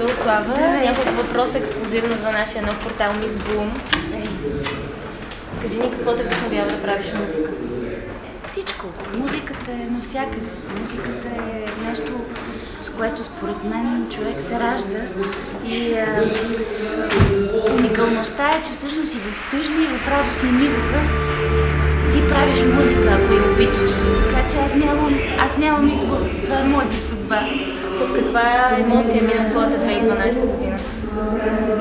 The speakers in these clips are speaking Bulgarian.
Белослава. Няколко въпроса ексклюзивно за нашия нов портал Мис Бум. Кажи ни, какво те вдъхновява да правиш музика? Всичко. Музиката е навсякъде. Музиката е нещо, с което според мен човек се ражда и уникалността е, че всъщност и в тъжни, и в радостни мигове ти правиш музика, ако я обичаш. Така че аз нямам избор. Това е моята съдба. Под каква емоция мина твоята 2012 година?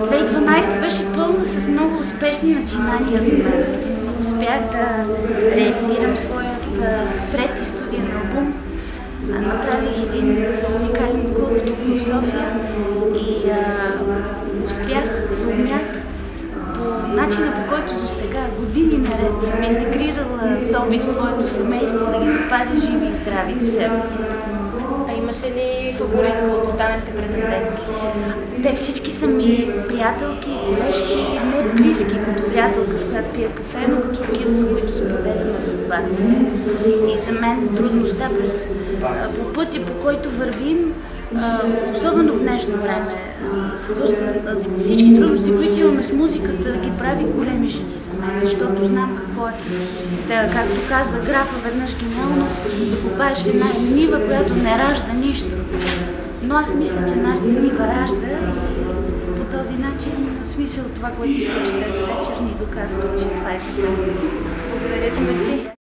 2012 беше пълна с много успешни начинания за мен. Успях да реализирам своят трети студиен албум. Направих един уникален клуб тук в София и съумях по начина, по който до сега години наред съм интегрирала с обич своето семейство да ги запазя живи и здрави до себе си. А имаше ли фаворитка от останалите претендентки? Те всички са ми приятелки, колежки, не близки като приятелка, с която пия кафе, но като такива, с които споделяме съдбата си. И за мен трудността по пътя, по който вървим, особено в днешно време, всички трудности, които имаме с музиката, ги прави големи жени за мен, защото знам какво е, както каза Графа веднъж гениално, да копаеш в една нива, която не ражда нищо. Но аз мисля, че нашата нива ражда и по този начин, в смисъл това, което ти случи тази вечер, ни доказва, че това е така. Благодаря ти, мерси.